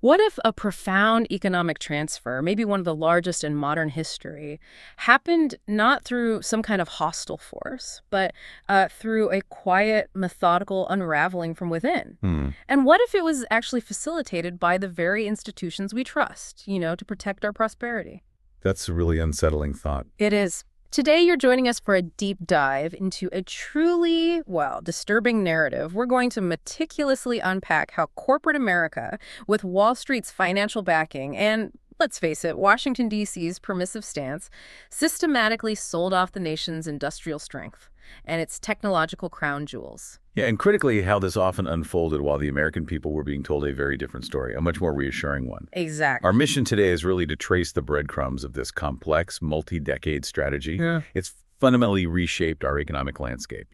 What if a profound economic transfer, maybe one of the largest in modern history, happened not through some kind of hostile force, but through a quiet, methodical unraveling from within? Hmm. And what if it was actually facilitated by the very institutions we trust, to protect our prosperity? That's a really unsettling thought. It is. Today, you're joining us for a deep dive into a truly, well, disturbing narrative. We're going to meticulously unpack how corporate America, with Wall Street's financial backing and, let's face it, Washington, D.C.'s permissive stance, systematically sold off the nation's industrial strength and its technological crown jewels. Yeah, and critically, how this often unfolded while the American people were being told a very different story, a much more reassuring one. Exactly. Our mission today is really to trace the breadcrumbs of this complex, multi-decade strategy. Yeah. It's fundamentally reshaped our economic landscape,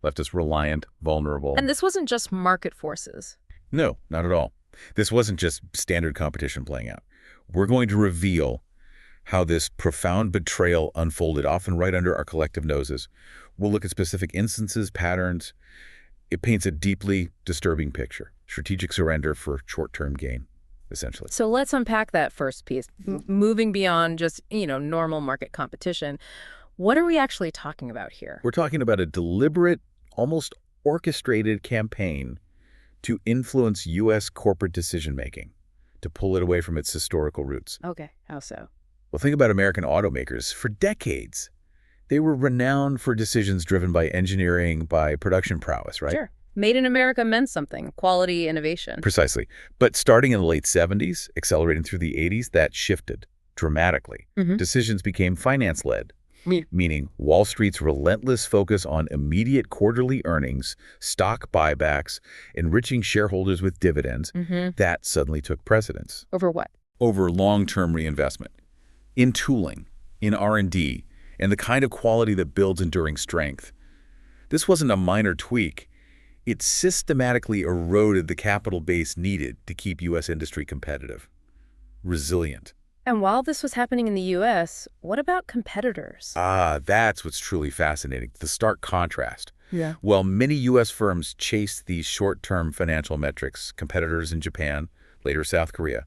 left us reliant, vulnerable. And this wasn't just market forces. No, not at all. This wasn't just standard competition playing out. We're going to reveal how this profound betrayal unfolded, often right under our collective noses. We'll look at specific instances, patterns. It paints a deeply disturbing picture. Strategic surrender for short-term gain, essentially. So let's unpack that first piece. Moving beyond just, normal market competition, what are we actually talking about here? We're talking about a deliberate, almost orchestrated campaign to influence U.S. corporate decision-making, to pull it away from its historical roots. Okay, how so? Well, think about American automakers. For decades, they were renowned for decisions driven by engineering, by production prowess, right? Sure. Made in America meant something, quality, innovation. Precisely. But starting in the late 70s, accelerating through the 80s, that shifted dramatically. Decisions became finance-led, meaning Wall Street's relentless focus on immediate quarterly earnings, stock buybacks, enriching shareholders with dividends, that suddenly took precedence. Over what? Over long-term reinvestment, in tooling, in R&D, and the kind of quality that builds enduring strength. This wasn't a minor tweak. It systematically eroded the capital base needed to keep U.S. industry competitive, resilient. And while this was happening in the U.S., what about competitors? That's what's truly fascinating, the stark contrast. Yeah. While many U.S. firms chased these short-term financial metrics, competitors in Japan, later South Korea,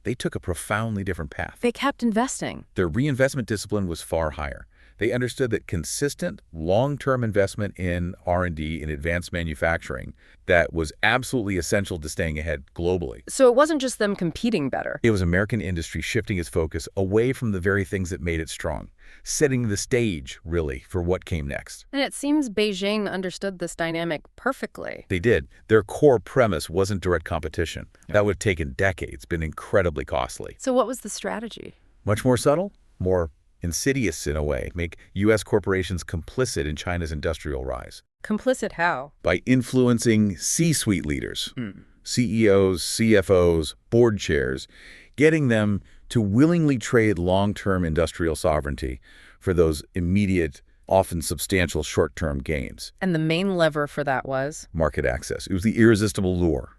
they took a profoundly different path. They kept investing. Their reinvestment discipline was far higher. They understood that consistent, long-term investment in R&D, in advanced manufacturing, that was absolutely essential to staying ahead globally. So it wasn't just them competing better. It was American industry shifting its focus away from the very things that made it strong, setting the stage, really, for what came next. And it seems Beijing understood this dynamic perfectly. They did. Their core premise wasn't direct competition. That would have taken decades, been incredibly costly. So what was the strategy? Much more subtle, more insidious in a way, make U.S. corporations complicit in China's industrial rise. Complicit how? By influencing C-suite leaders, CEOs, CFOs, board chairs, getting them to willingly trade long-term industrial sovereignty for those immediate, often substantial short-term gains. And the main lever for that was? Market access. It was the irresistible lure.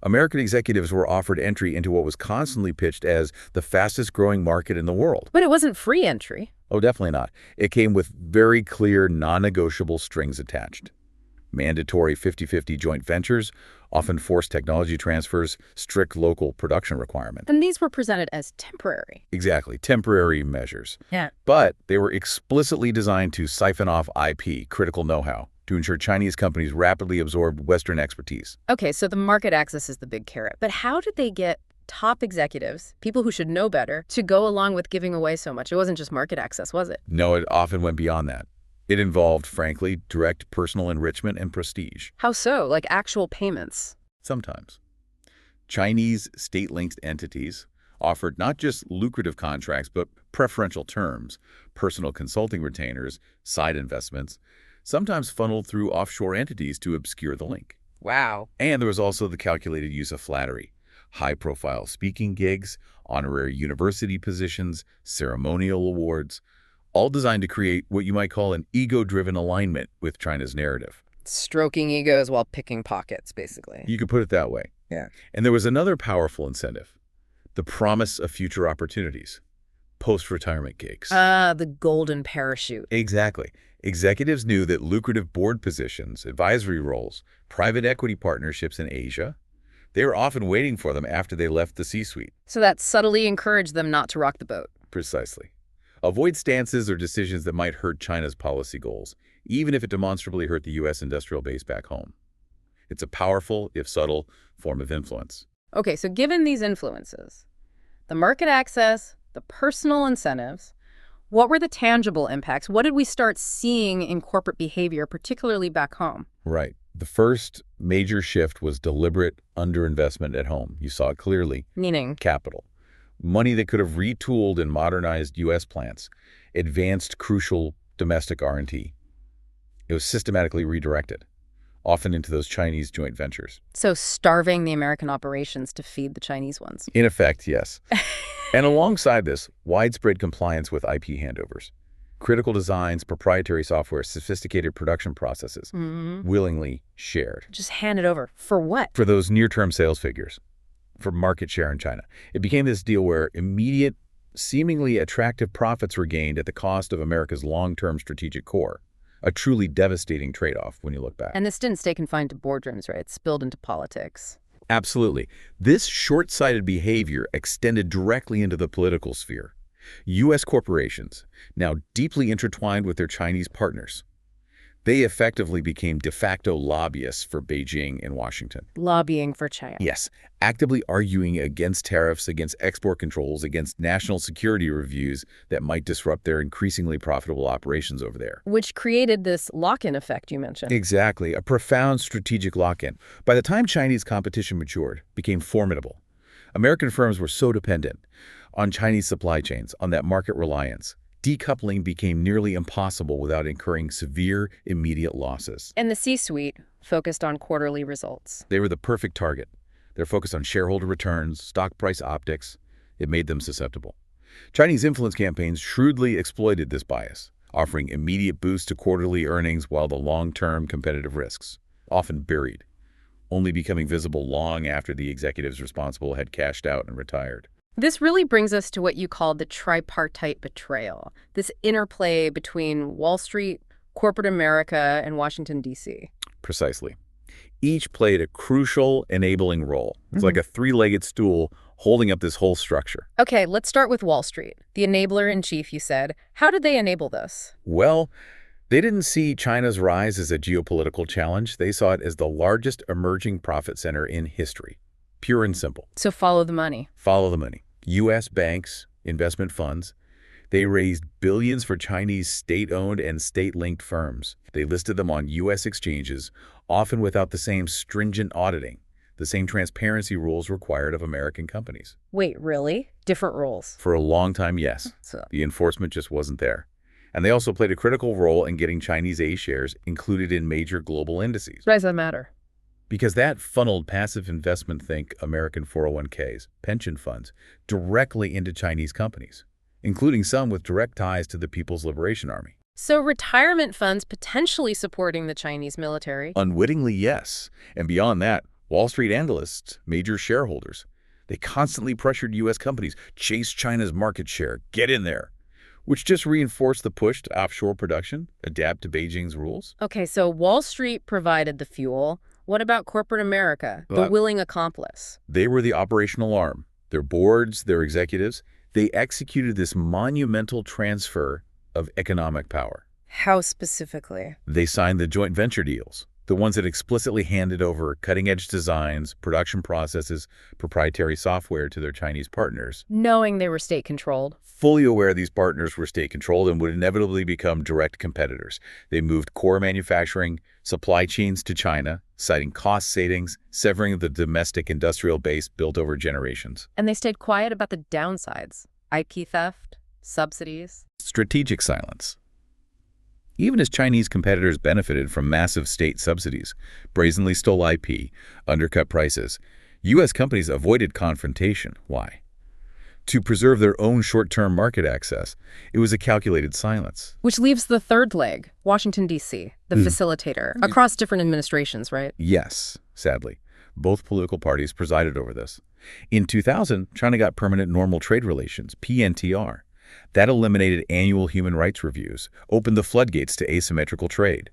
American executives were offered entry into what was constantly pitched as the fastest-growing market in the world. But it wasn't free entry. Oh, definitely not. It came with very clear, non-negotiable strings attached. Mandatory 50-50 joint ventures, often forced technology transfers, strict local production requirements. And these were presented as temporary. Exactly, temporary measures. Yeah. But they were explicitly designed to siphon off IP, critical know-how, to ensure Chinese companies rapidly absorbed Western expertise. Okay, so the market access is the big carrot. But how did they get top executives, people who should know better, to go along with giving away so much? It wasn't just market access, was it? No, it often went beyond that. It involved, frankly, direct personal enrichment and prestige. How so? Like actual payments? Sometimes. Chinese state-linked entities offered not just lucrative contracts, but preferential terms, personal consulting retainers, side investments, sometimes funneled through offshore entities to obscure the link. Wow. And there was also the calculated use of flattery, high-profile speaking gigs, honorary university positions, ceremonial awards, all designed to create what you might call an ego-driven alignment with China's narrative. Stroking egos while picking pockets, basically. You could put it that way. Yeah. And there was another powerful incentive, the promise of future opportunities, post-retirement gigs. The golden parachute. Exactly. Executives knew that lucrative board positions, advisory roles, private equity partnerships in Asia, They were often waiting for them after they left the C-suite. So that subtly encouraged them not to rock the boat. Precisely. Avoid stances or decisions that might hurt China's policy goals, even if it demonstrably hurt the U.S. industrial base back home. It's a powerful, if subtle, form of influence. Okay, so given these influences, the market access, the personal incentives, what were the tangible impacts? What did we start seeing in corporate behavior, particularly back home? Right. The first major shift was deliberate underinvestment at home. You saw it clearly. Meaning? Capital. Money that could have retooled and modernized U.S. plants, advanced crucial domestic R&D. It was systematically redirected, often into those Chinese joint ventures. So starving the American operations to feed the Chinese ones. In effect, yes. And alongside this, widespread compliance with IP handovers. Critical designs, proprietary software, sophisticated production processes, willingly shared. Just hand it over. For what? For those near-term sales figures, for market share in China. It became this deal where immediate, seemingly attractive profits were gained at the cost of America's long-term strategic core. A truly devastating trade-off when you look back. And this didn't stay confined to boardrooms, right? It spilled into politics. Absolutely. This short-sighted behavior extended directly into the political sphere. U.S. corporations, now deeply intertwined with their Chinese partners, they effectively became de facto lobbyists for Beijing and Washington. Lobbying for China. Yes, actively arguing against tariffs, against export controls, against national security reviews that might disrupt their increasingly profitable operations over there. Which created this lock-in effect you mentioned. Exactly, a profound strategic lock-in. By the time Chinese competition matured, became formidable. American firms were so dependent on Chinese supply chains, on that market reliance. Decoupling became nearly impossible without incurring severe, immediate losses. And the C-suite focused on quarterly results. They were the perfect target. They're focused on shareholder returns, stock price optics. It made them susceptible. Chinese influence campaigns shrewdly exploited this bias, offering immediate boosts to quarterly earnings while the long-term competitive risks, often buried, only becoming visible long after the executives responsible had cashed out and retired. This really brings us to what you called the tripartite betrayal, this interplay between Wall Street, corporate America, and Washington, D.C. Precisely. Each played a crucial enabling role. It's like a three-legged stool holding up this whole structure. Okay, let's start with Wall Street. The enabler-in-chief, you said. How did they enable this? Well, they didn't see China's rise as a geopolitical challenge. They saw it as the largest emerging profit center in history. Pure and simple. So follow the money. Follow the money. U.S. banks, investment funds, they raised billions for Chinese state-owned and state-linked firms. They listed them on U.S. exchanges, often without the same stringent auditing, the same transparency rules required of American companies. Wait, really? Different rules? For a long time, yes. So, The enforcement just wasn't there. And they also played a critical role in getting Chinese A shares included in major global indices. why does that matter? Because that funneled passive investment, think American 401ks, pension funds, directly into Chinese companies, including some with direct ties to the People's Liberation Army. So retirement funds potentially supporting the Chinese military. Unwittingly, yes. And beyond that, Wall Street analysts, major shareholders, they constantly pressured U.S. companies, chase China's market share, get in there, which just reinforced the push to offshore production, adapt to Beijing's rules. Okay, so Wall Street provided the fuel. What about corporate America, the willing accomplice? They were the operational arm. Their boards, their executives, they executed this monumental transfer of economic power. How specifically? They signed the joint venture deals, the ones that explicitly handed over cutting-edge designs, production processes, proprietary software to their Chinese partners. Knowing they were state-controlled. Fully aware these partners were state-controlled and would inevitably become direct competitors. They moved core manufacturing, supply chains to China, citing cost savings, severing the domestic industrial base built over generations. And they stayed quiet about the downsides. IP theft, subsidies. Strategic silence. Even as Chinese competitors benefited from massive state subsidies, brazenly stole IP, undercut prices, U.S. companies avoided confrontation. Why? To preserve their own short-term market access. It was a calculated silence. Which leaves the third leg, Washington, D.C., the facilitator, across different administrations, right? Yes, sadly. Both political parties presided over this. In 2000, China got permanent normal trade relations, PNTR. That eliminated annual human rights reviews, opened the floodgates to asymmetrical trade.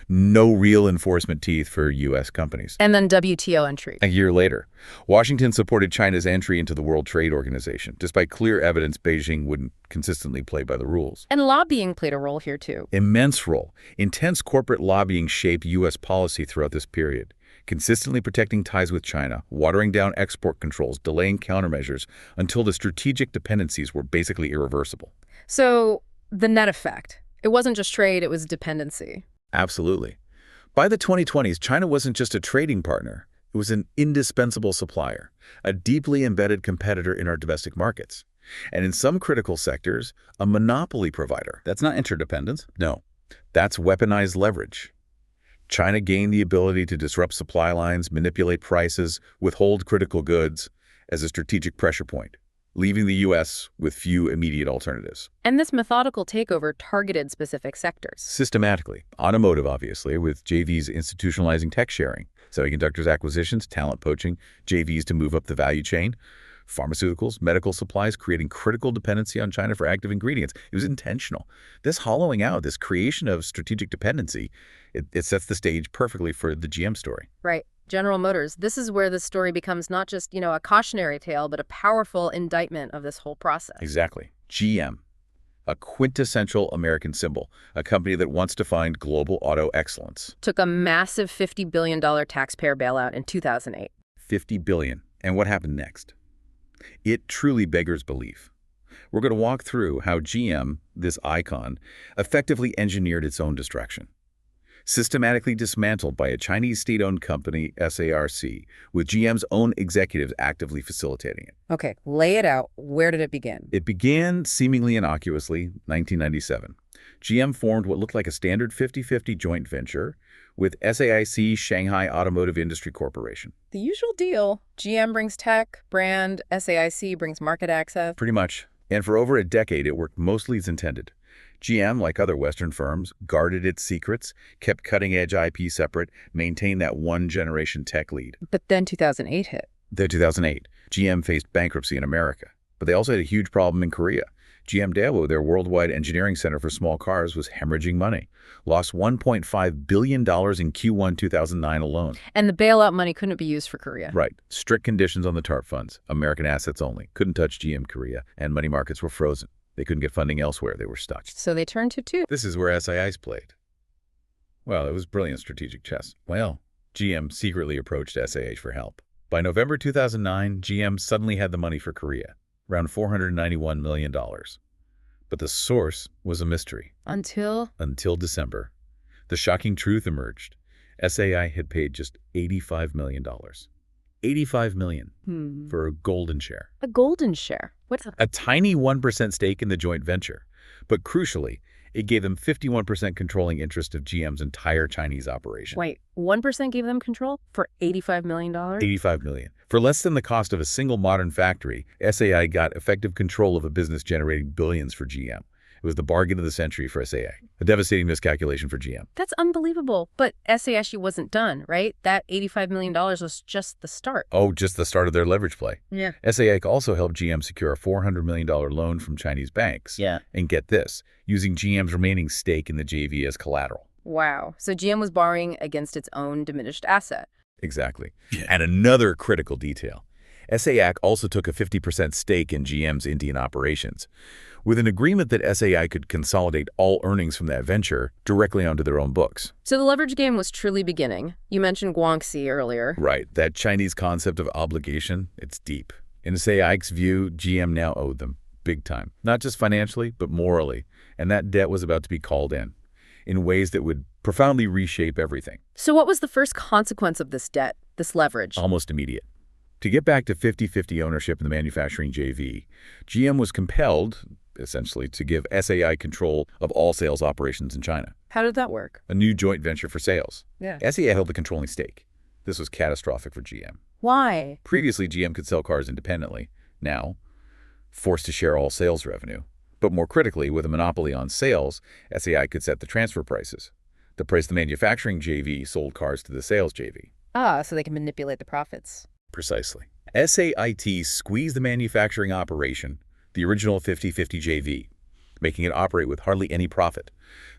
No real enforcement teeth for U.S. companies. And then WTO entry. A year later, Washington supported China's entry into the World Trade Organization, despite clear evidence Beijing wouldn't consistently play by the rules. And lobbying played a role here, too. Immense role. Intense corporate lobbying shaped U.S. policy throughout this period, consistently protecting ties with China, watering down export controls, delaying countermeasures until the strategic dependencies were basically irreversible. So, the net effect. It wasn't just trade, it was dependency. Absolutely. By the 2020s, China wasn't just a trading partner. It was an indispensable supplier, a deeply embedded competitor in our domestic markets. And in some critical sectors, a monopoly provider. That's not interdependence. No, that's weaponized leverage. China gained the ability to disrupt supply lines, manipulate prices, withhold critical goods as a strategic pressure point, leaving the U.S. with few immediate alternatives. And this methodical takeover targeted specific sectors. Systematically. Automotive, obviously, with JVs institutionalizing tech sharing, semiconductors acquisitions, talent poaching, JVs to move up the value chain, pharmaceuticals, medical supplies, creating critical dependency on China for active ingredients. It was intentional. This hollowing out, this creation of strategic dependency, it sets the stage perfectly for the GM story. Right. General Motors, this is where the story becomes not just, a cautionary tale, but a powerful indictment of this whole process. Exactly. GM, a quintessential American symbol, a company that wants to find global auto excellence. Took a massive $50 billion taxpayer bailout in 2008. $50 billion. And what happened next? It truly beggars belief. We're going to walk through how GM, this icon, effectively engineered its own destruction. Systematically dismantled by a Chinese state-owned company, SARC, with GM's own executives actively facilitating it. Okay, lay it out. Where did it begin? It began seemingly innocuously, 1997. GM formed what looked like a standard 50-50 joint venture with SAIC Shanghai Automotive Industry Corporation. The usual deal. GM brings tech, brand, SAIC brings market access. Pretty much. And for over a decade, it worked mostly as intended. GM, like other Western firms, guarded its secrets, kept cutting-edge IP separate, maintained that one-generation tech lead. But then 2008 hit. Then 2008, GM faced bankruptcy in America. But they also had a huge problem in Korea. GM Daewoo, their worldwide engineering center for small cars, was hemorrhaging money. Lost $1.5 billion in Q1 2009 alone. And the bailout money couldn't be used for Korea. Right. Strict conditions on the TARP funds. American assets only. Couldn't touch GM Korea. And money markets were frozen. They couldn't get funding elsewhere. They were stuck. So they turned to two. This is where SAIC played. Well, it was brilliant strategic chess. Well, GM secretly approached SAIC for help. By November 2009, GM suddenly had the money for Korea, around $491 million. But the source was a mystery. Until December. The shocking truth emerged. SAI had paid just $85 million. $85 million for a golden share. A golden share? What's a tiny 1% stake in the joint venture. But crucially, it gave them 51% controlling interest of GM's entire Chinese operation. Wait, 1% gave them control for $85 million? $85 million. For less than the cost of a single modern factory, SAI got effective control of a business generating billions for GM. It was the bargain of the century for SAI. A devastating miscalculation for GM. That's unbelievable. But SAIC wasn't done, right? That $85 million was just the start. Oh, just the start of their leverage play. Yeah. SAIC also helped GM secure a $400 million loan from Chinese banks. Yeah. And get this, using GM's remaining stake in the JV as collateral. Wow. So GM was borrowing against its own diminished asset. Exactly. Yeah. And another critical detail. SAIC also took a 50% stake in GM's Indian operations, with an agreement that SAI could consolidate all earnings from that venture directly onto their own books. So the leverage game was truly beginning. You mentioned Guangxi earlier. Right. That Chinese concept of obligation, it's deep. In SAIC's view, GM now owed them, big time. Not just financially, but morally. And that debt was about to be called in ways that would profoundly reshape everything. So what was the first consequence of this debt, this leverage? Almost immediate. To get back to 50-50 ownership in the manufacturing JV, GM was compelled, essentially, to give SAI control of all sales operations in China. How did that work? A new joint venture for sales. Yeah. SAI held the controlling stake. This was catastrophic for GM. Why? Previously, GM could sell cars independently. Now, forced to share all sales revenue. But more critically, with a monopoly on sales, SAI could set the transfer prices. The price the manufacturing JV sold cars to the sales JV. Ah, so they can manipulate the profits. Precisely. SAIT squeezed the manufacturing operation, the original 50-50 JV, making it operate with hardly any profit.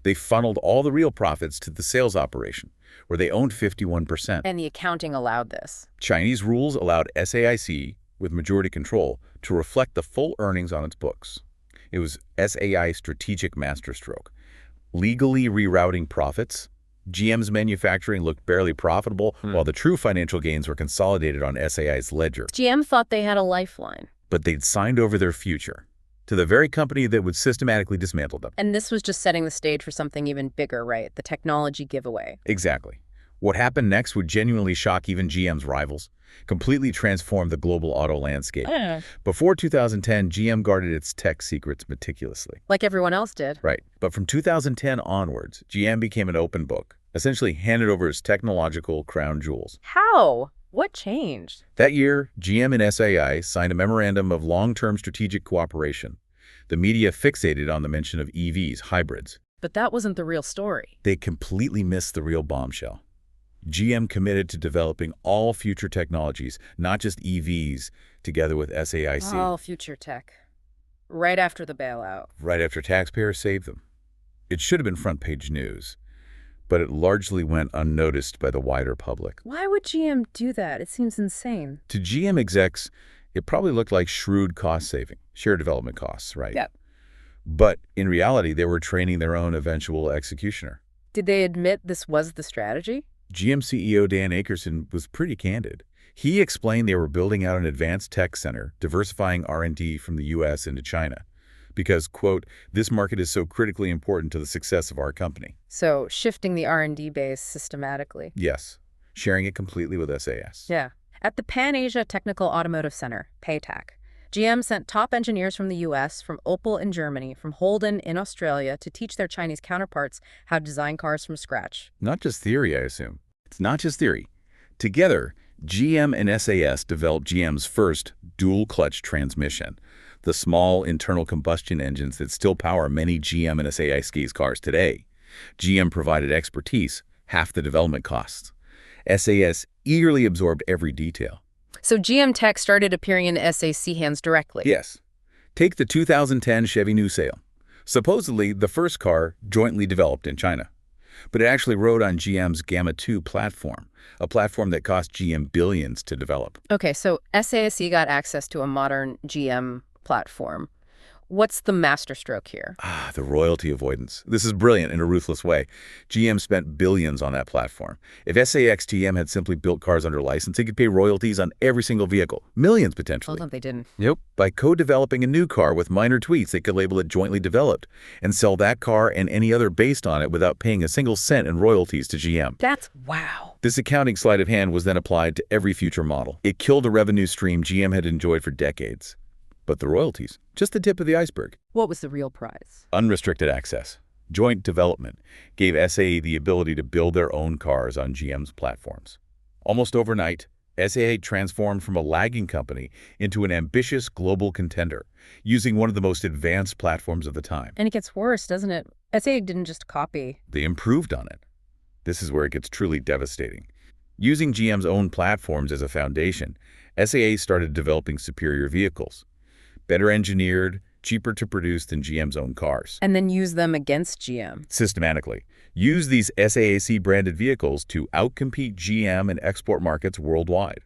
They funneled all the real profits to the sales operation, where they owned 51%. And the accounting allowed this. Chinese rules allowed SAIC, with majority control, to reflect the full earnings on its books. It was SAI's strategic masterstroke. Legally rerouting profits, GM's manufacturing looked barely profitable, while the true financial gains were consolidated on SAI's ledger. GM thought they had a lifeline. But they'd signed over their future to the very company that would systematically dismantle them. And this was just setting the stage for something even bigger, right? The technology giveaway. Exactly. What happened next would genuinely shock even GM's rivals, completely transform the global auto landscape. Before 2010, GM guarded its tech secrets meticulously. Like everyone else did. Right. But from 2010 onwards, GM became an open book, essentially handed over its technological crown jewels. How? What changed? That year, GM and SAI signed a memorandum of long-term strategic cooperation. The media fixated on the mention of EVs, hybrids. But that wasn't the real story. They completely missed the real bombshell. GM committed to developing all future technologies, not just EVs, together with SAIC. All future tech. Right after the bailout. Right after taxpayers saved them. It should have been front-page news, but it largely went unnoticed by the wider public. Why would GM do that? It seems insane. To GM execs, it probably looked like shrewd cost-saving, shared development costs, right? Yep. But in reality, they were training their own eventual executioner. Did they admit this was the strategy? GM CEO Dan Akerson was pretty candid. He explained they were building out an advanced tech center, diversifying R&D from the U.S. into China, because, quote, this market is so critically important to the success of our company. So shifting the R&D base systematically. Yes, sharing it completely with SAS. Yeah. At the Pan-Asia Technical Automotive Center, PATAC, GM sent top engineers from the U.S., from Opel in Germany, from Holden in Australia to teach their Chinese counterparts how to design cars from scratch. Not just theory, I assume. It's not just theory. Together, GM and SAS developed GM's first dual-clutch transmission, the small internal combustion engines that still power many GM and SAIC's cars today. GM provided expertise, half the development costs. SAS eagerly absorbed every detail. So GM tech started appearing in SAC hands directly. Yes. Take the 2010 Chevy New Sale. Supposedly the first car jointly developed in China. But it actually rode on GM's Gamma 2 platform, a platform that cost GM billions to develop. Okay, so SAIC got access to a modern GM platform. What's the masterstroke here? The royalty avoidance. This is brilliant in a ruthless way. GM spent billions on that platform. If SAX-GM had simply built cars under license, they could pay royalties on every single vehicle. Millions, potentially. Hold on, they didn't. Yep. By co-developing a new car with minor tweaks, they could label it jointly developed and sell that car and any other based on it without paying a single cent in royalties to GM. That's wow. This accounting sleight of hand was then applied to every future model. It killed a revenue stream GM had enjoyed for decades. But the royalties, just the tip of the iceberg. What was the real prize? Unrestricted access. Joint development gave SAE the ability to build their own cars on GM's platforms. Almost overnight, SAE transformed from a lagging company into an ambitious global contender, using one of the most advanced platforms of the time. And it gets worse, doesn't it? SAE didn't just copy. They improved on it. This is where it gets truly devastating. Using GM's own platforms as a foundation, SAE started developing superior vehicles. Better engineered, cheaper to produce than GM's own cars. And then use them against GM. Systematically. Use these SAIC-branded vehicles to outcompete GM in export markets worldwide.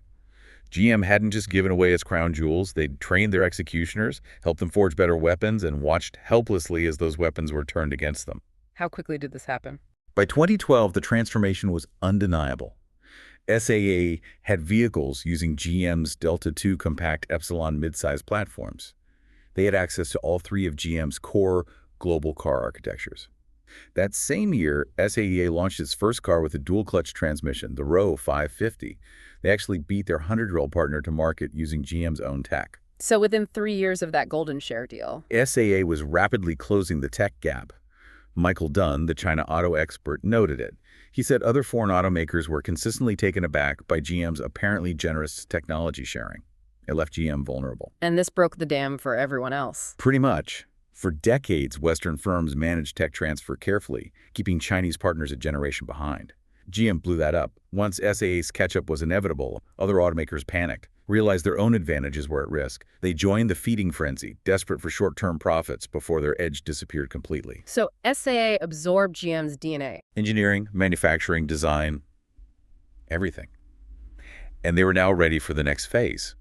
GM hadn't just given away its crown jewels, they'd trained their executioners, helped them forge better weapons, and watched helplessly as those weapons were turned against them. How quickly did this happen? By 2012, the transformation was undeniable. SAE had vehicles using GM's Delta II compact Epsilon midsize platforms. They had access to all three of GM's core global car architectures. That same year, SAE launched its first car with a dual-clutch transmission, the Row 550. They actually beat their 100-year-old partner to market using GM's own tech. So within 3 years of that golden share deal, SAE was rapidly closing the tech gap. Michael Dunn, the China auto expert, noted it. He said other foreign automakers were consistently taken aback by GM's apparently generous technology sharing. It left GM vulnerable. And this broke the dam for everyone else. Pretty much. For decades, Western firms managed tech transfer carefully, keeping Chinese partners a generation behind. GM blew that up. Once SAE's catch-up was inevitable, other automakers panicked, realized their own advantages were at risk. They joined the feeding frenzy, desperate for short-term profits before their edge disappeared completely. So SAA absorbed GM's DNA. Engineering, manufacturing, design, everything. And they were now ready for the next phase.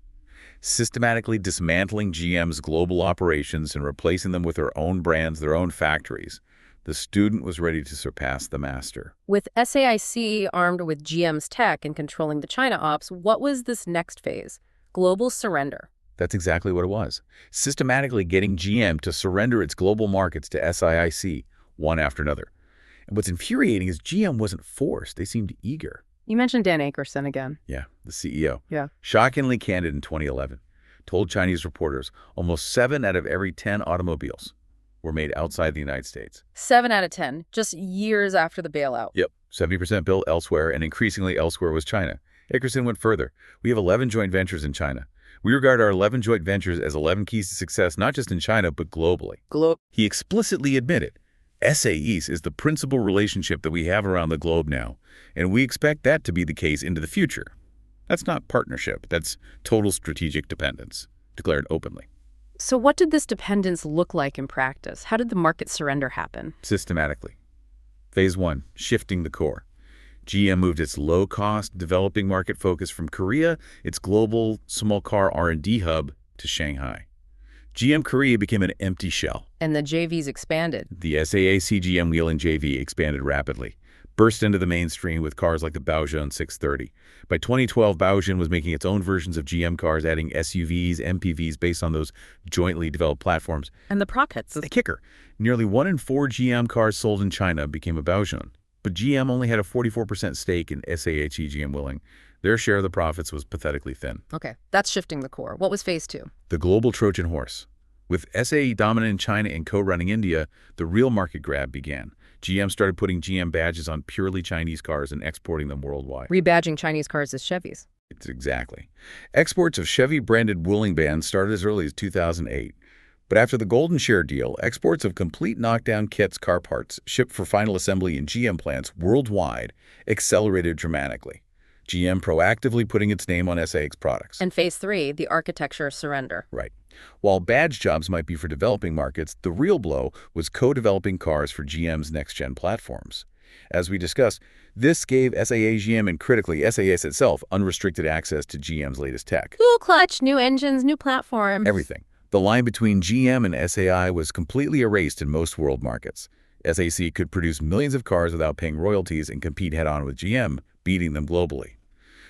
Systematically dismantling GM's global operations and replacing them with their own brands, their own factories. The student was ready to surpass the master. With SAIC armed with GM's tech and controlling the China ops, what was this next phase? Global surrender. That's exactly what it was. Systematically getting GM to surrender its global markets to SAIC, one after another. And what's infuriating is GM wasn't forced. They seemed eager. You mentioned Dan Akerson again. Yeah, the CEO. Yeah. Shockingly candid in 2011. Told Chinese reporters almost 7 out of every 10 automobiles were made outside the United States. 7 out of 10, just years after the bailout. Yep. 70% built elsewhere, and increasingly elsewhere was China. Akerson went further. We have 11 joint ventures in China. We regard our 11 joint ventures as 11 keys to success, not just in China, but globally. He explicitly admitted, SAEs is the principal relationship that we have around the globe now, and we expect that to be the case into the future. That's not partnership. That's total strategic dependence, declared openly. So what did this dependence look like in practice? How did the market surrender happen? Systematically. Phase 1, shifting the core. GM moved its low-cost, developing market focus from Korea, its global small car R&D hub, to Shanghai. GM Korea became an empty shell. And the JVs expanded. The SAAC GM Wheeling JV expanded rapidly, burst into the mainstream with cars like the Baojun 630. By 2012, Baojun was making its own versions of GM cars, adding SUVs, MPVs based on those jointly developed platforms. And the profits. The kicker, nearly 1 in 4 GM cars sold in China became a Baojun. But GM only had a 44% stake in SAAC GM Wheeling. Their share of the profits was pathetically thin. Okay, that's shifting the core. What was phase 2? The global Trojan horse. With SAE dominant in China and co-running India, the real market grab began. GM started putting GM badges on purely Chinese cars and exporting them worldwide. Rebadging Chinese cars as Chevys. It's exactly. Exports of Chevy-branded Wheeling bands started as early as 2008. But after the Golden Share deal, exports of complete knockdown kits, car parts, shipped for final assembly in GM plants worldwide accelerated dramatically. GM proactively putting its name on SAX products. And phase 3, the architecture surrender. Right. While badge jobs might be for developing markets, the real blow was co-developing cars for GM's next-gen platforms. As we discussed, this gave SAA GM and critically SAS itself unrestricted access to GM's latest tech. Fuel clutch, new engines, new platforms. Everything. The line between GM and SAI was completely erased in most world markets. SAC could produce millions of cars without paying royalties and compete head-on with GM, beating them globally.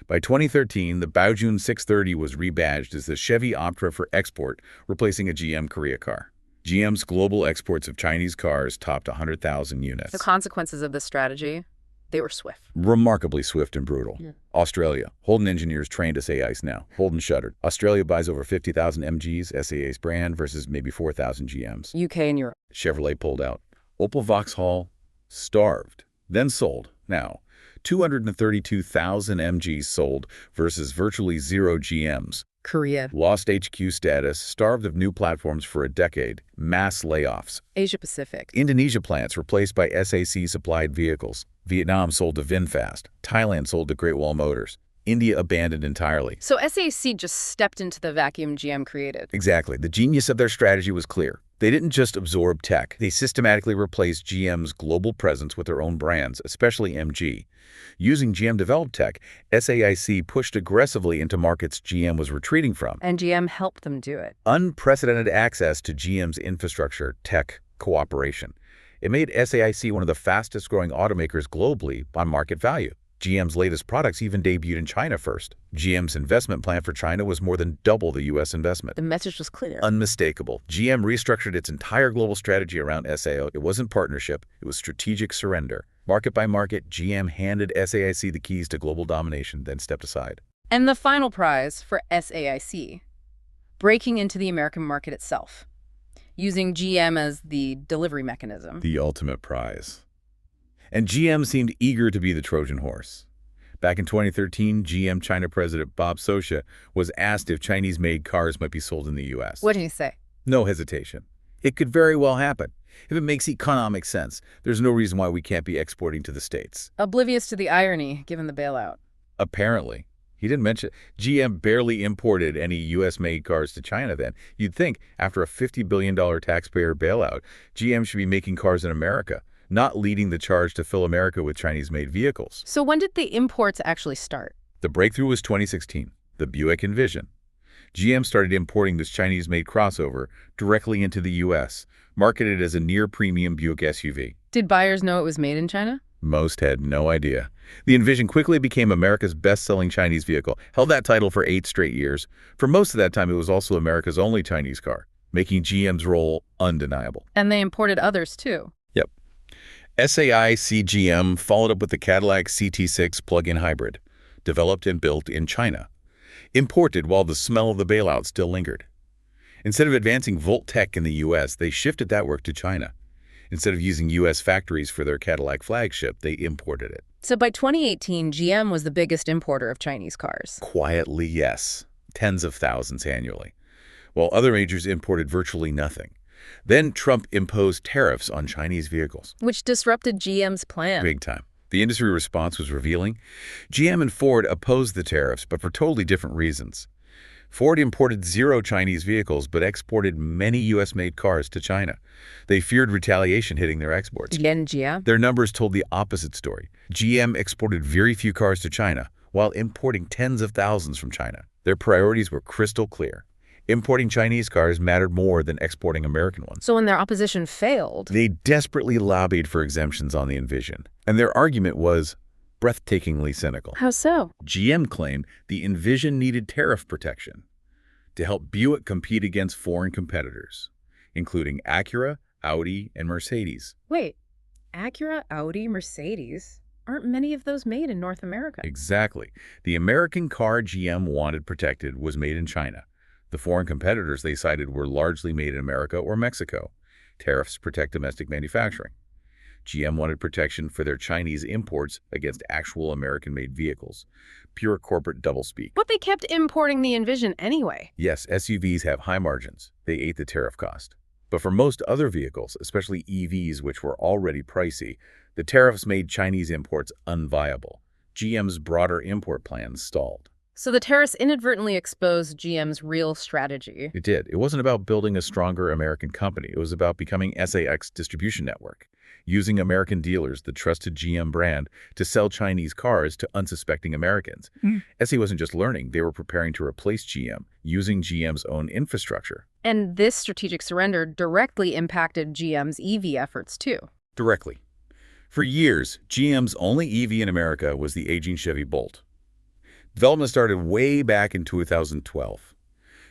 By 2013, the Baojun 630 was rebadged as the Chevy Optra for export, replacing a GM Korea car. GM's global exports of Chinese cars topped 100,000 units. The consequences of this strategy, they were swift. Remarkably swift and brutal. Yeah. Australia. Holden engineers trained SAIs now. Holden shuttered. Australia buys over 50,000 MGs, SAA's brand, versus maybe 4,000 GMs. UK and Europe. Chevrolet pulled out. Opel Vauxhall starved, then sold. Now, 232,000 MGs sold versus virtually 0 GMs. Korea. Lost HQ status, starved of new platforms for a decade, mass layoffs. Asia Pacific. Indonesia plants replaced by SAC-supplied vehicles. Vietnam sold to VinFast. Thailand sold to Great Wall Motors. India abandoned entirely. So SAC just stepped into the vacuum GM created. Exactly. The genius of their strategy was clear. They didn't just absorb tech. They systematically replaced GM's global presence with their own brands, especially MG. Using GM-developed tech, SAIC pushed aggressively into markets GM was retreating from. And GM helped them do it. Unprecedented access to GM's infrastructure, tech, cooperation. It made SAIC one of the fastest-growing automakers globally by market value. GM's latest products even debuted in China first. GM's investment plan for China was more than double the U.S. investment. The message was clear. Unmistakable. GM restructured its entire global strategy around SAO. It wasn't partnership, it was strategic surrender. Market by market, GM handed SAIC the keys to global domination, then stepped aside. And the final prize for SAIC, breaking into the American market itself, using GM as the delivery mechanism. The ultimate prize. And GM seemed eager to be the Trojan horse. Back in 2013, GM China President Bob Sosha was asked if Chinese-made cars might be sold in the U.S. What did he say? No hesitation. It could very well happen. If it makes economic sense, there's no reason why we can't be exporting to the States. Oblivious to the irony, given the bailout. Apparently. He didn't mention GM barely imported any U.S.-made cars to China then. You'd think, after a $50 billion taxpayer bailout, GM should be making cars in America, not leading the charge to fill America with Chinese-made vehicles. So when did the imports actually start? The breakthrough was 2016, the Buick Envision. GM started importing this Chinese-made crossover directly into the U.S., marketed as a near-premium Buick SUV. Did buyers know it was made in China? Most had no idea. The Envision quickly became America's best-selling Chinese vehicle, held that title for 8 straight years. For most of that time, it was also America's only Chinese car, making GM's role undeniable. And they imported others, too. Yep. SAIC GM followed up with the Cadillac CT6 plug-in hybrid, developed and built in China, imported while the smell of the bailout still lingered. Instead of advancing Volt tech in the U.S., they shifted that work to China. Instead of using U.S. factories for their Cadillac flagship, they imported it. So by 2018, GM was the biggest importer of Chinese cars. Quietly, yes. Tens of thousands annually. While other majors imported virtually nothing. Then Trump imposed tariffs on Chinese vehicles. Which disrupted GM's plan. Big time. The industry response was revealing. GM and Ford opposed the tariffs, but for totally different reasons. Ford imported 0 Chinese vehicles, but exported many U.S.-made cars to China. They feared retaliation hitting their exports. Their numbers told the opposite story. GM exported very few cars to China, while importing tens of thousands from China. Their priorities were crystal clear. Importing Chinese cars mattered more than exporting American ones. So when their opposition failed, they desperately lobbied for exemptions on the Envision. And their argument was breathtakingly cynical. How so? GM claimed the Envision needed tariff protection to help Buick compete against foreign competitors, including Acura, Audi, and Mercedes. Wait, Acura, Audi, Mercedes? Aren't many of those made in North America? Exactly. The American car GM wanted protected was made in China. The foreign competitors they cited were largely made in America or Mexico. Tariffs protect domestic manufacturing. GM wanted protection for their Chinese imports against actual American-made vehicles. Pure corporate doublespeak. But they kept importing the Envision anyway. Yes, SUVs have high margins. They ate the tariff cost. But for most other vehicles, especially EVs, which were already pricey, the tariffs made Chinese imports unviable. GM's broader import plans stalled. So the tariffs inadvertently exposed GM's real strategy. It did. It wasn't about building a stronger American company. It was about becoming SAIC's distribution network, using American dealers, the trusted GM brand, to sell Chinese cars to unsuspecting Americans. SA wasn't just learning. They were preparing to replace GM, using GM's own infrastructure. And this strategic surrender directly impacted GM's EV efforts, too. Directly. For years, GM's only EV in America was the aging Chevy Bolt. Development started way back in 2012.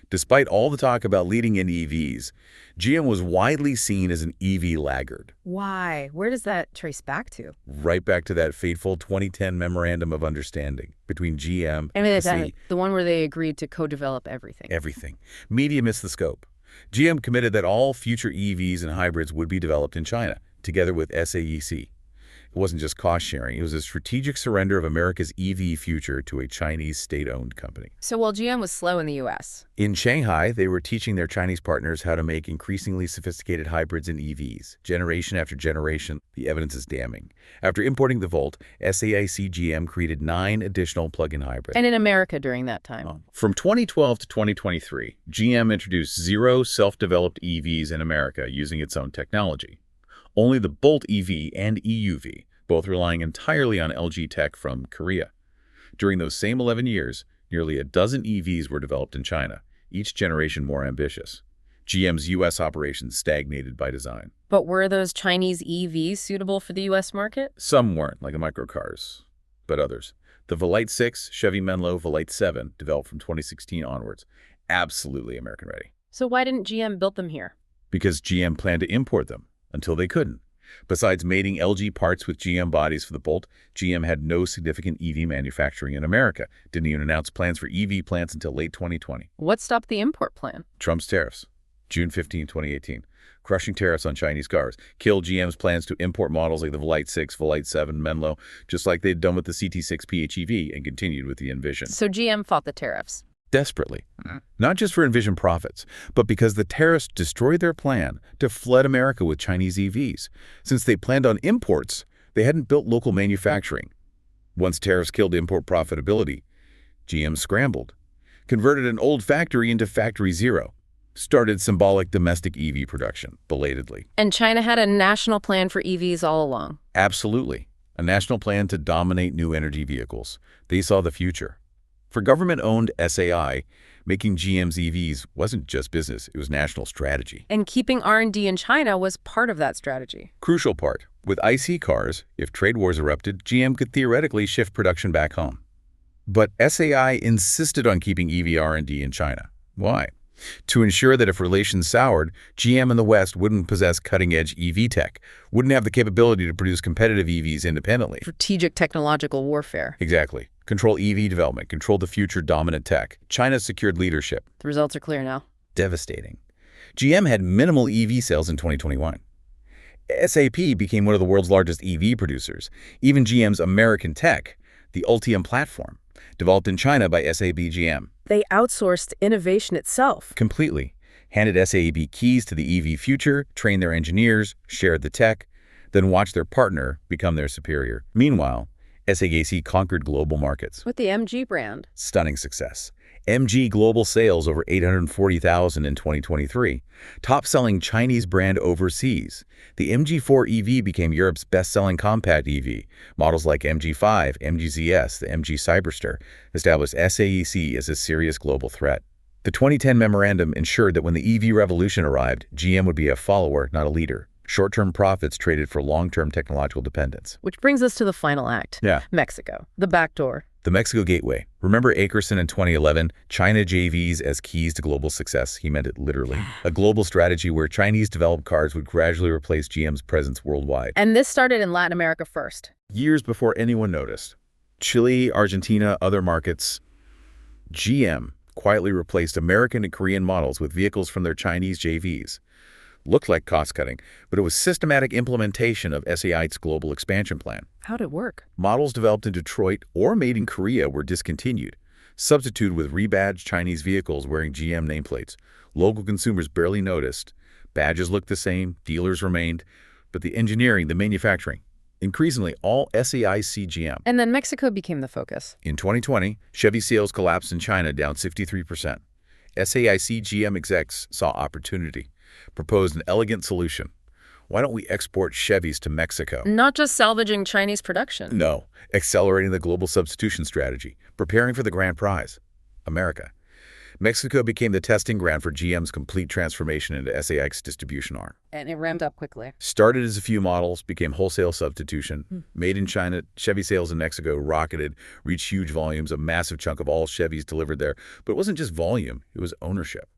Despite all the talk about leading in EVs, GM was widely seen as an EV laggard. Why? Where does that trace back to? Right back to that fateful 2010 Memorandum of Understanding between GM and SAIC. The one where they agreed to co-develop everything. Everything. Media missed the scope. GM committed that all future EVs and hybrids would be developed in China, together with SAIC. It wasn't just cost-sharing. It was a strategic surrender of America's EV future to a Chinese state-owned company. So while GM was slow in the U.S., in Shanghai, they were teaching their Chinese partners how to make increasingly sophisticated hybrids and EVs. Generation after generation, the evidence is damning. After importing the Volt, SAIC GM created 9 additional plug-in hybrids. And in America during that time. From 2012 to 2023, GM introduced 0 self-developed EVs in America using its own technology. Only the Bolt EV and EUV, both relying entirely on LG tech from Korea. During those same 11 years, nearly a dozen EVs were developed in China, each generation more ambitious. GM's U.S. operations stagnated by design. But were those Chinese EVs suitable for the U.S. market? Some weren't, like the microcars, but others. The Volite 6, Chevy Menlo, Volite 7, developed from 2016 onwards, absolutely American-ready. So why didn't GM build them here? Because GM planned to import them. Until they couldn't. Besides mating LG parts with GM bodies for the Bolt, GM had no significant EV manufacturing in America. Didn't even announce plans for EV plants until late 2020. What stopped the import plan? Trump's tariffs. June 15, 2018. Crushing tariffs on Chinese cars. Killed GM's plans to import models like the Volite 6, Volite 7, Menlo, just like they'd done with the CT6 PHEV and continued with the Envision. So GM fought the tariffs. Desperately. Not just for Envision profits, but because the tariffs destroyed their plan to flood America with Chinese EVs. Since they planned on imports, they hadn't built local manufacturing. Once tariffs killed import profitability, GM scrambled, converted an old factory into Factory Zero, started symbolic domestic EV production, belatedly. And China had a national plan for EVs all along. Absolutely. A national plan to dominate new energy vehicles. They saw the future. For government-owned SAI, making GM's EVs wasn't just business, it was national strategy. And keeping R&D in China was part of that strategy. Crucial part. With IC cars, if trade wars erupted, GM could theoretically shift production back home. But SAI insisted on keeping EV R&D in China. Why? To ensure that if relations soured, GM in the West wouldn't possess cutting-edge EV tech, wouldn't have the capability to produce competitive EVs independently. Strategic technological warfare. Exactly. Control EV development, control the future dominant tech. China secured leadership. The results are clear now. Devastating. GM had minimal EV sales in 2021. SAP became one of the world's largest EV producers. Even GM's American tech, the Ultium platform, developed in China by SAP GM. They outsourced innovation itself. Completely. Handed SAP keys to the EV future, trained their engineers, shared the tech, then watched their partner become their superior. Meanwhile, SAC conquered global markets. With the MG brand. Stunning success. MG global sales over 840,000 in 2023. Top-selling Chinese brand overseas. The MG4 EV became Europe's best-selling compact EV. Models like MG5, MG-ZS, the MG Cyberster established SAEC as a serious global threat. The 2010 memorandum ensured that when the EV revolution arrived, GM would be a follower, not a leader. Short-term profits traded for long-term technological dependence. Which brings us to the final act. Yeah. Mexico. The back door. The Mexico Gateway. Remember Akerson in 2011? China JVs as keys to global success. He meant it literally. A global strategy where Chinese-developed cars would gradually replace GM's presence worldwide. And this started in Latin America first. Years before anyone noticed. Chile, Argentina, other markets. GM quietly replaced American and Korean models with vehicles from their Chinese JVs. Looked like cost-cutting, but it was systematic implementation of SAI's global expansion plan. How'd it work? Models developed in Detroit or made in Korea were discontinued, substituted with rebadged Chinese vehicles wearing GM nameplates. Local consumers barely noticed. Badges looked the same, dealers remained, but the engineering, the manufacturing, increasingly all SAIC GM. And then Mexico became the focus. In 2020, Chevy sales collapsed in China, down 63%. SAIC GM execs saw opportunity. Proposed an elegant solution. Why don't we export Chevys to Mexico? Not just salvaging Chinese production. No, accelerating the global substitution strategy, preparing for the grand prize, America. Mexico became the testing ground for GM's complete transformation into SAIC's distribution arm. And it ramped up quickly. Started as a few models, became wholesale substitution. Made in China, Chevy sales in Mexico rocketed, reached huge volumes, a massive chunk of all Chevys delivered there. But it wasn't just volume, it was ownership.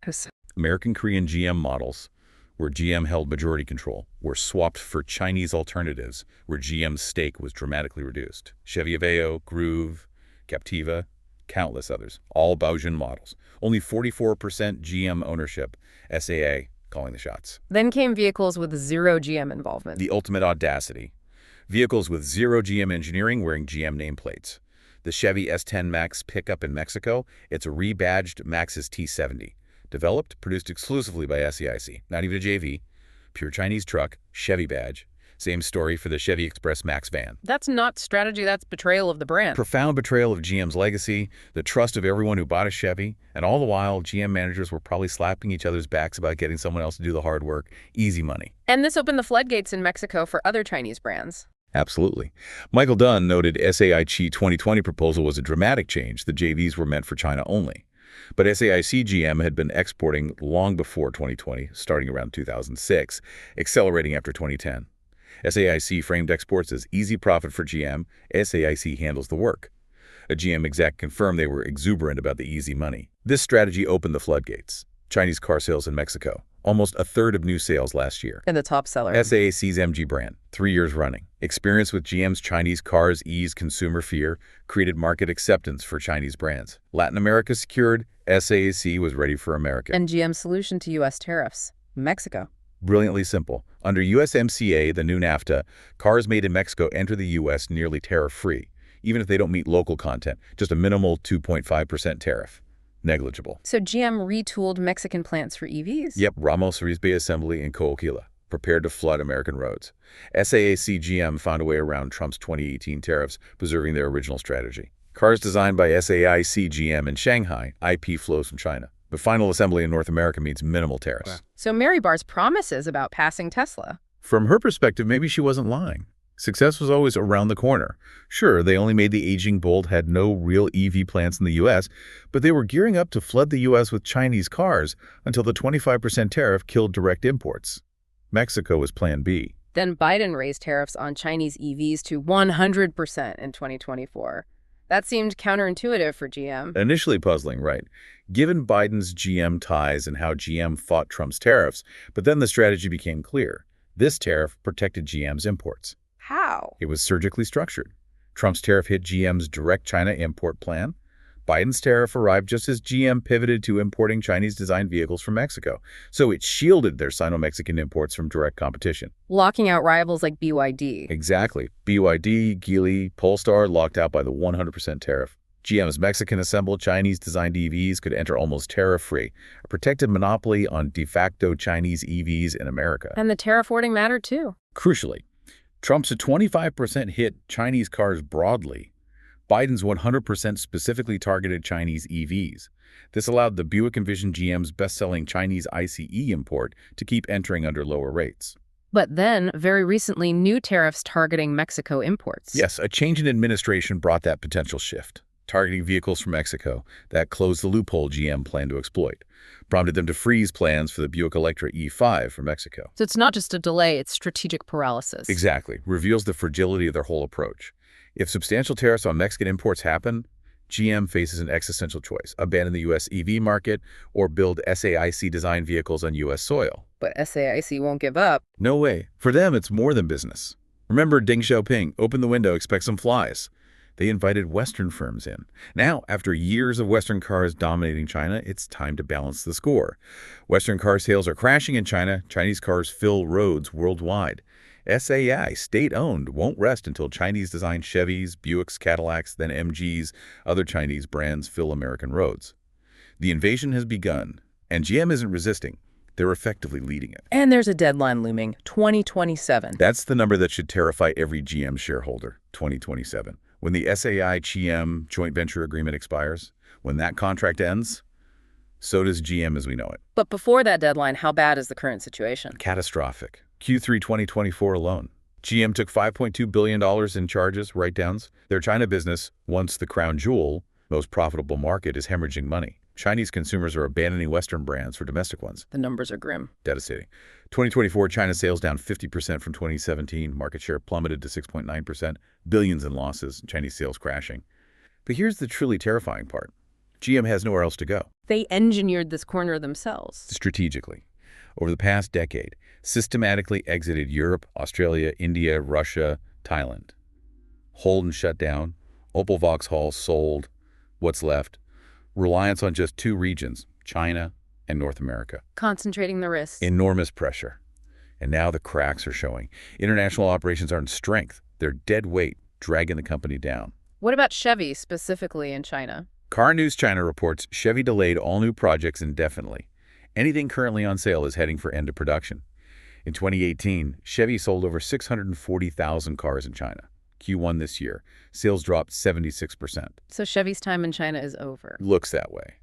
American-Korean GM models, where GM held majority control, were swapped for Chinese alternatives, where GM's stake was dramatically reduced. Chevy Aveo, Groove, Captiva, countless others, all Baojun models. Only 44% GM ownership, SAA calling the shots. Then came vehicles with zero GM involvement. The ultimate audacity. Vehicles with zero GM engineering wearing GM nameplates. The Chevy S10 Max pickup in Mexico, it's a rebadged Maxus T70. Developed, produced exclusively by SAIC, not even a JV. Pure Chinese truck, Chevy badge. Same story for the Chevy Express Max van. That's not strategy, that's betrayal of the brand. Profound betrayal of GM's legacy, the trust of everyone who bought a Chevy, and all the while, GM managers were probably slapping each other's backs about getting someone else to do the hard work. Easy money. And this opened the floodgates in Mexico for other Chinese brands. Absolutely. Michael Dunn noted SAIC 2020 proposal was a dramatic change. The JVs were meant for China only. But SAIC GM had been exporting long before 2020, starting around 2006, accelerating after 2010. SAIC framed exports as easy profit for GM. SAIC handles the work. A GM exec confirmed they were exuberant about the easy money. This strategy opened the floodgates. Chinese car sales in Mexico, almost a third of new sales last year. And the top seller. SAIC's MG brand, 3 years running. Experience with GM's Chinese cars eased consumer fear, created market acceptance for Chinese brands. Latin America secured, SAIC was ready for America. And GM's solution to U.S. tariffs, Mexico. Brilliantly simple. Under USMCA, the new NAFTA, cars made in Mexico enter the U.S. nearly tariff-free, even if they don't meet local content, just a minimal 2.5% tariff. Negligible. So GM retooled Mexican plants for EVs? Yep, Ramos Arizpe Assembly in Coahuila, prepared to flood American roads. SAIC GM found a way around Trump's 2018 tariffs, preserving their original strategy. Cars designed by SAIC GM in Shanghai, IP flows from China. But final assembly in North America means minimal tariffs. Wow. So Mary Barr's promises about passing Tesla. From her perspective, maybe she wasn't lying. Success was always around the corner. Sure, they only made the aging Bolt, had no real EV plants in the U.S., but they were gearing up to flood the U.S. with Chinese cars until the 25% tariff killed direct imports. Mexico was Plan B. Then Biden raised tariffs on Chinese EVs to 100% in 2024. That seemed counterintuitive for GM. Initially puzzling, right? Given Biden's GM ties and how GM fought Trump's tariffs, but then the strategy became clear. This tariff protected GM's imports. How? It was surgically structured. Trump's tariff hit GM's direct China import plan. Biden's tariff arrived just as GM pivoted to importing Chinese-designed vehicles from Mexico, so it shielded their Sino-Mexican imports from direct competition. Locking out rivals like BYD. Exactly. BYD, Geely, Polestar locked out by the 100% tariff. GM's Mexican-assembled Chinese-designed EVs could enter almost tariff-free, a protected monopoly on de facto Chinese EVs in America. And the tariff wording mattered too. Crucially, Trump's 25% hit Chinese cars broadly. Biden's 100% specifically targeted Chinese EVs. This allowed the Buick Envision GM's best-selling Chinese ICE import to keep entering under lower rates. But then, very recently, new tariffs targeting Mexico imports. Yes, a change in administration brought that potential shift. Targeting vehicles from Mexico that closed the loophole GM planned to exploit, prompted them to freeze plans for the Buick Electra E5 for Mexico. So it's not just a delay, it's strategic paralysis. Exactly. Reveals the fragility of their whole approach. If substantial tariffs on Mexican imports happen, GM faces an existential choice: abandon the U.S. EV market or build SAIC-designed vehicles on U.S. soil. But SAIC won't give up. No way. For them, it's more than business. Remember Deng Xiaoping, open the window, expect some flies. They invited Western firms in. Now, after years of Western cars dominating China, it's time to balance the score. Western car sales are crashing in China. Chinese cars fill roads worldwide. SAI, state-owned, won't rest until Chinese-designed Chevys, Buicks, Cadillacs, then MGs, other Chinese brands fill American roads. The invasion has begun, and GM isn't resisting. They're effectively leading it. And there's a deadline looming, 2027. That's the number that should terrify every GM shareholder, 2027. When the SAI-GM joint venture agreement expires, when that contract ends, so does GM as we know it. But before that deadline, how bad is the current situation? Catastrophic. Q3 2024 alone. GM took $5.2 billion in charges, write-downs. Their China business, once the crown jewel, most profitable market, is hemorrhaging money. Chinese consumers are abandoning Western brands for domestic ones. The numbers are grim. Devastating. 2024, China sales down 50% from 2017. Market share plummeted to 6.9%. Billions in losses. Chinese sales crashing. But here's the truly terrifying part. GM has nowhere else to go. They engineered this corner themselves. Strategically. Over the past decade, systematically exited Europe, Australia, India, Russia, Thailand. Holden shut down. Opel Vauxhall sold. What's left? Reliance on just two regions, China and North America. Concentrating the risk. Enormous pressure. And now the cracks are showing. International operations aren't strength. They're dead weight, dragging the company down. What about Chevy, specifically in China? Car News China reports Chevy delayed all new projects indefinitely. Anything currently on sale is heading for end of production. In 2018, Chevy sold over 640,000 cars in China. Q1 this year, sales dropped 76%. So Chevy's time in China is over. Looks that way.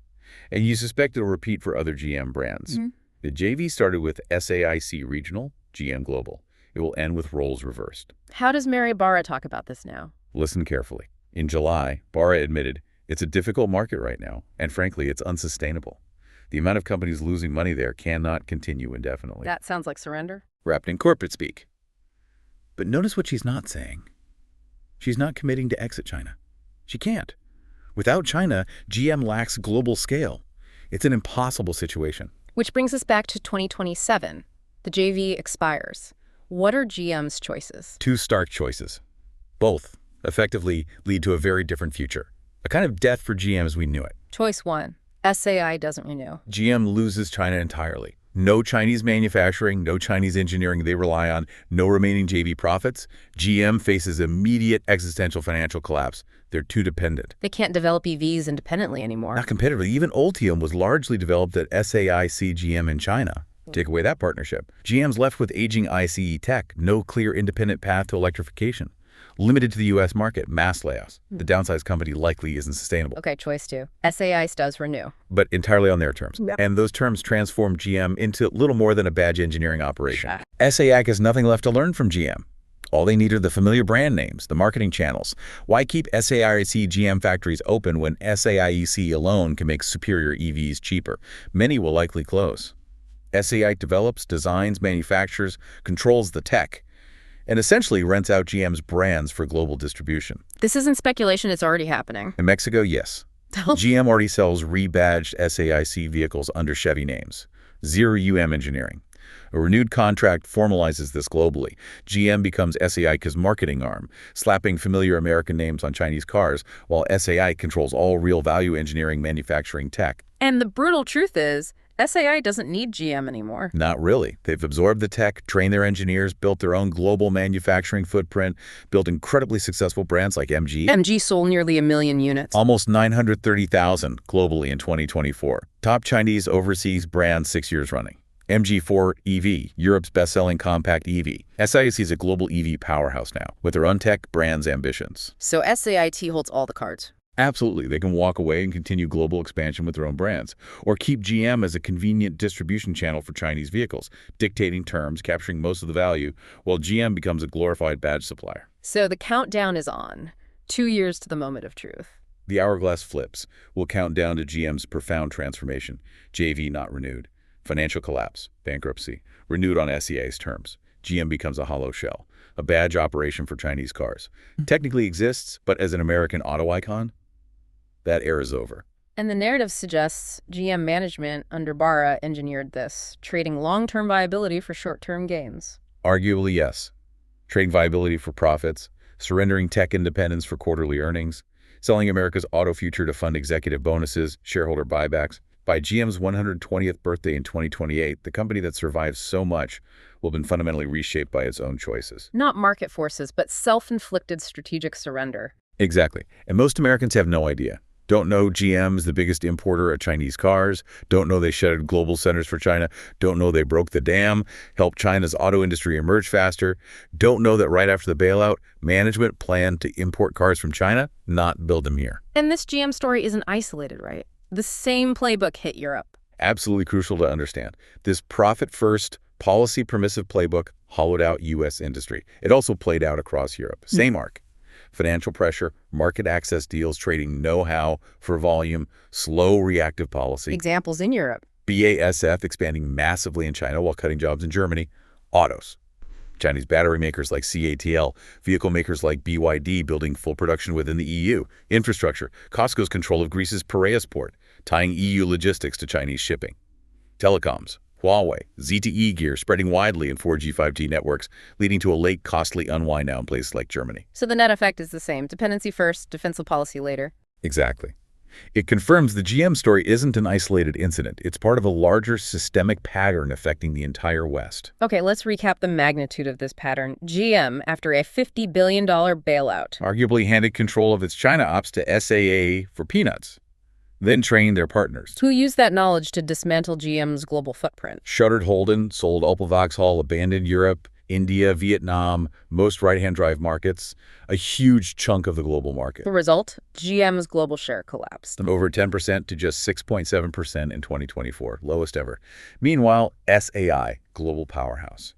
And you suspect it'll repeat for other GM brands. The JV started with SAIC Regional, GM Global. It will end with roles reversed. How does Mary Barra talk about this now? Listen carefully. In July, Barra admitted it's a difficult market right now, and frankly, it's unsustainable. The amount of companies losing money there cannot continue indefinitely. That sounds like surrender. Wrapped in corporate speak. But notice what she's not saying. She's not committing to exit China. She can't. Without China, GM lacks global scale. It's an impossible situation. Which brings us back to 2027. The JV expires. What are GM's choices? Two stark choices. Both effectively lead to a very different future. A kind of death for GM as we knew it. Choice 1. SAI doesn't renew. GM loses China entirely. No Chinese manufacturing, no Chinese engineering they rely on, no remaining JV profits. GM faces immediate existential financial collapse. They're too dependent. They can't develop EVs independently anymore. Not competitively. Even Ultium was largely developed at SAIC GM in China. Take away that partnership. GM's left with aging ICE tech, no clear independent path to electrification. Limited to the U.S. market, mass layoffs. The downsized company likely isn't sustainable. Okay, choice two. SAIC does renew. But entirely on their terms. Yep. And those terms transform GM into little more than a badge engineering operation. SAIC has nothing left to learn from GM. All they need are the familiar brand names, the marketing channels. Why keep SAIC GM factories open when SAIC alone can make superior EVs cheaper? Many will likely close. SAIC develops, designs, manufactures, controls the tech, and essentially rents out GM's brands for global distribution. This isn't speculation, it's already happening. In Mexico, yes. GM already sells rebadged SAIC vehicles under Chevy names. Zero Engineering. A renewed contract formalizes this globally. GM becomes SAIC's marketing arm, slapping familiar American names on Chinese cars, while SAIC controls all real value engineering manufacturing tech. And the brutal truth is, SAI doesn't need GM anymore. Not really. They've absorbed the tech, trained their engineers, built their own global manufacturing footprint, built incredibly successful brands like MG. MG sold nearly 1 million units. Almost 930,000 globally in 2024. Top Chinese overseas brand 6 years running. MG4 EV, Europe's best-selling compact EV. SAIC is a global EV powerhouse now, with their own tech, brands, ambitions. So SAIT holds all the cards. Absolutely, they can walk away and continue global expansion with their own brands, or keep GM as a convenient distribution channel for Chinese vehicles, dictating terms, capturing most of the value, while GM becomes a glorified badge supplier. So the countdown is on. 2 years to the moment of truth. The hourglass flips. We'll count down to GM's profound transformation. JV not renewed. Financial collapse, bankruptcy, renewed on SEA's terms. GM becomes a hollow shell, a badge operation for Chinese cars. Technically exists, but as an American auto icon, that era is over. And the narrative suggests GM management under Barra engineered this, trading long-term viability for short-term gains. Arguably, yes. Trading viability for profits, surrendering tech independence for quarterly earnings, selling America's auto future to fund executive bonuses, shareholder buybacks. By GM's 120th birthday in 2028, the company that survives so much will have been fundamentally reshaped by its own choices. Not market forces, but self-inflicted strategic surrender. Exactly. And most Americans have no idea. Don't know GM's the biggest importer of Chinese cars. Don't know they shuttered global centers for China. Don't know they broke the dam, helped China's auto industry emerge faster. Don't know that right after the bailout, management planned to import cars from China, not build them here. And this GM story isn't isolated, right? The same playbook hit Europe. Absolutely crucial to understand. This profit-first, policy-permissive playbook hollowed out U.S. industry. It also played out across Europe. Same arc. Financial pressure, market access deals, trading know-how for volume, slow reactive policy. Examples in Europe. BASF expanding massively in China while cutting jobs in Germany. Autos. Chinese battery makers like CATL, vehicle makers like BYD building full production within the EU. Infrastructure. Costco's control of Greece's Piraeus port, tying EU logistics to Chinese shipping. Telecoms. Huawei, ZTE gear spreading widely in 4G, 5G networks, leading to a late, costly unwind now in places like Germany. So the net effect is the same. Dependency first, defensive policy later. Exactly. It confirms the GM story isn't an isolated incident. It's part of a larger systemic pattern affecting the entire West. Okay, let's recap the magnitude of this pattern. GM, after a $50 billion bailout, Arguably handed control of its China ops to SAA for peanuts, then trained their partners. who used that knowledge to dismantle GM's global footprint. Shuttered Holden, sold Opel Vauxhall, abandoned Europe, India, Vietnam, most right-hand drive markets, a huge chunk of the global market. The result? GM's global share collapsed. From over 10% to just 6.7% in 2024, lowest ever. Meanwhile, SAI, global powerhouse.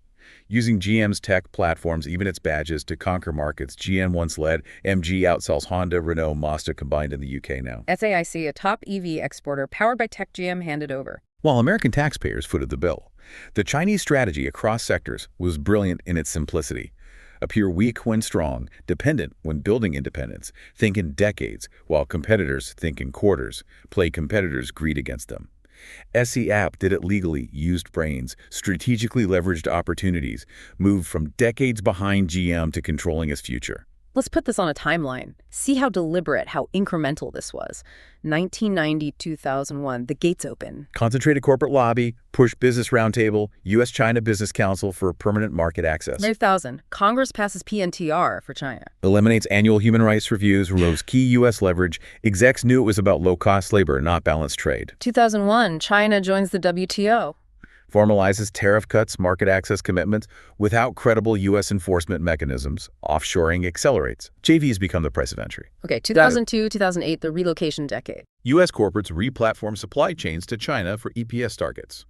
Using GM's tech platforms, even its badges, to conquer markets GM once led, MG outsells Honda, Renault, Mazda combined in the UK now. SAIC, a top EV exporter powered by tech GM, handed over. While American taxpayers footed the bill, the Chinese strategy across sectors was brilliant in its simplicity. Appear weak when strong, dependent when building independence, think in decades, while competitors think in quarters, play competitors' greed against them. SE App did it legally, used brains, strategically leveraged opportunities, moved from decades behind GM to controlling its future. Let's put this on a timeline. See how deliberate, how incremental this was. 1990-2001, the gates open. Concentrated corporate lobby, push business roundtable, U.S.-China Business Council for permanent market access. 2000, Congress passes PNTR for China. Eliminates annual human rights reviews, removes key U.S. leverage. Execs knew it was about low-cost labor, not balanced trade. 2001, China joins the WTO. formalizes tariff cuts, market access commitments. Without credible U.S. enforcement mechanisms, offshoring accelerates. JVs become the price of entry. Okay, 2002, 2008, the relocation decade. U.S. corporates re-platform supply chains to China for EPS targets.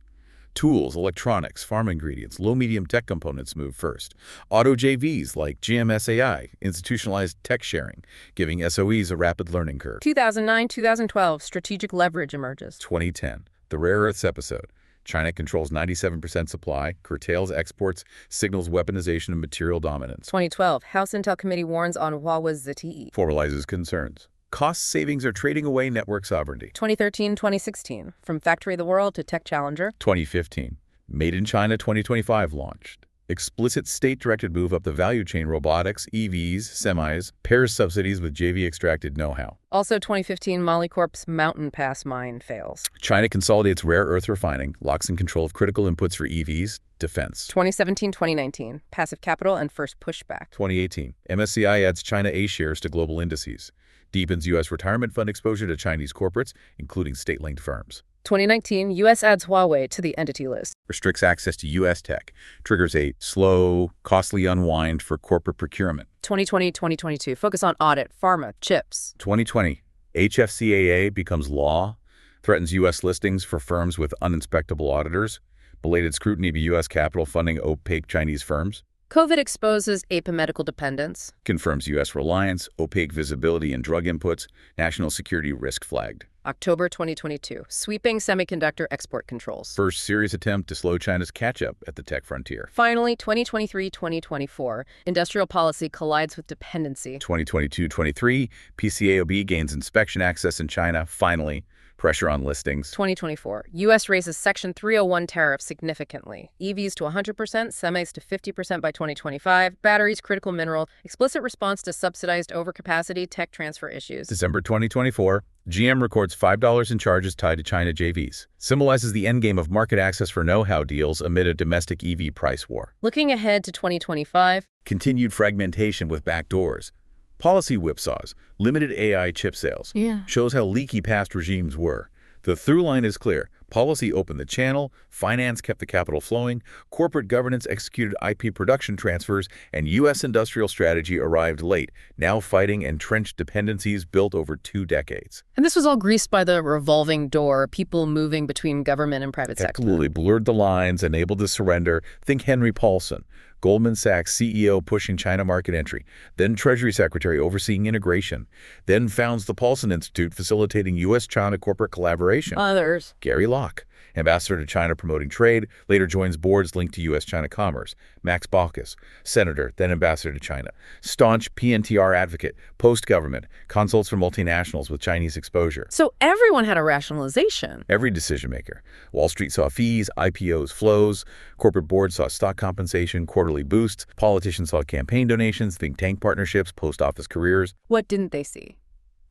Tools, electronics, farm ingredients, low-medium tech components move first. Auto JVs like GMSAI institutionalized tech sharing, giving SOEs a rapid learning curve. 2009, 2012, strategic leverage emerges. 2010, the rare earths episode. China controls 97% supply, curtails exports, signals weaponization and material dominance. 2012, House Intel Committee warns on Huawei's ZTE. Formalizes concerns. Cost savings are trading away network sovereignty. 2013, 2016, from Factory of the World to Tech Challenger. 2015, Made in China 2025 launched. Explicit state-directed move up the value chain, robotics, EVs, semis, pairs subsidies with JV-extracted know-how. Also 2015, Molycorp's Mountain Pass mine fails. China consolidates rare earth refining, locks in control of critical inputs for EVs, defense. 2017, 2019, passive capital and first pushback. 2018, MSCI adds China A shares to global indices. Deepens U.S. retirement fund exposure to Chinese corporates, including state-linked firms. 2019, U.S. adds Huawei to the entity list. Restricts access to U.S. tech. Triggers a slow, costly unwind for corporate procurement. 2020, 2022, focus on audit, pharma, chips. 2020, HFCAA becomes law. Threatens U.S. listings for firms with uninspectable auditors. Belated scrutiny of U.S. capital funding opaque Chinese firms. COVID exposes apomedical dependence. Confirms U.S. reliance, opaque visibility in drug inputs, national security risk flagged. October 2022, sweeping semiconductor export controls. First serious attempt to slow China's catch-up at the tech frontier. Finally, 2023-2024, industrial policy collides with dependency. 2022-23, PCAOB gains inspection access in China. Finally, pressure on listings. 2024, U.S. raises Section 301 tariffs significantly. EVs to 100%, semis to 50% by 2025, batteries, critical mineral, explicit response to subsidized overcapacity, tech transfer issues. December 2024, GM records $5 in charges tied to China JVs. Symbolizes the endgame of market access for know-how deals amid a domestic EV price war. Looking ahead to 2025, continued fragmentation with backdoors. Policy whipsaws, limited AI chip sales. Shows how leaky past regimes were. The through line is clear. Policy opened the channel, finance kept the capital flowing, corporate governance executed IP production transfers, and U.S. industrial strategy arrived late, now fighting entrenched dependencies built over 2 decades. And this was all greased by the revolving door, people moving between government and private sector. Absolutely. Blurred the lines, enabled the surrender. Think Henry Paulson, Goldman Sachs CEO pushing China market entry, then Treasury Secretary overseeing integration, then founds the Paulson Institute facilitating U.S.-China corporate collaboration. Others. Gary Locke, ambassador to China promoting trade, later joins boards linked to U.S.-China commerce. Max Baucus, senator, then ambassador to China. Staunch PNTR advocate, post-government, consults for multinationals with Chinese exposure. So everyone had a rationalization. Every decision maker. Wall Street saw fees, IPOs, flows. Corporate boards saw stock compensation, quarterly boosts. Politicians saw campaign donations, think tank partnerships, post office careers. What didn't they see?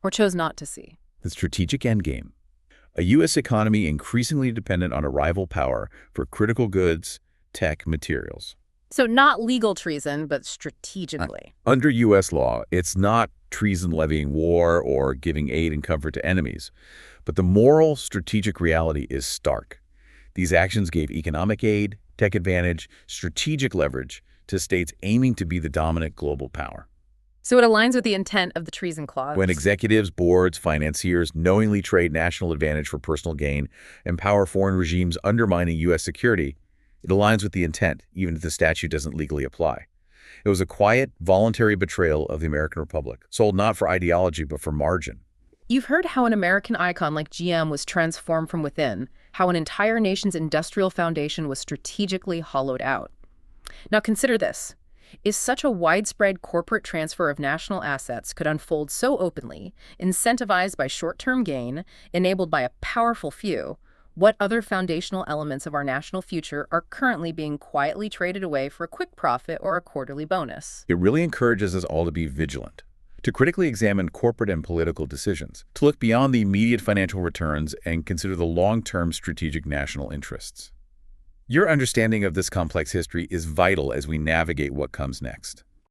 Or chose not to see? The strategic endgame. A U.S. economy increasingly dependent on a rival power for critical goods, tech, materials. So not legal treason, but strategically. Under U.S. law, it's not treason levying war or giving aid and comfort to enemies. But the moral, strategic reality is stark. These actions gave economic aid, tech advantage, strategic leverage to states aiming to be the dominant global power. So it aligns with the intent of the treason clause. When executives, boards, financiers knowingly trade national advantage for personal gain, empower foreign regimes undermining U.S. security, it aligns with the intent, even if the statute doesn't legally apply. It was a quiet, voluntary betrayal of the American Republic, sold not for ideology but for margin. You've heard how an American icon like GM was transformed from within, how an entire nation's industrial foundation was strategically hollowed out. Now consider this. If such a widespread corporate transfer of national assets could unfold so openly, incentivized by short-term gain, enabled by a powerful few, what other foundational elements of our national future are currently being quietly traded away for a quick profit or a quarterly bonus? It really encourages us all to be vigilant, to critically examine corporate and political decisions, to look beyond the immediate financial returns and consider the long-term strategic national interests. Your understanding of this complex history is vital as we navigate what comes next.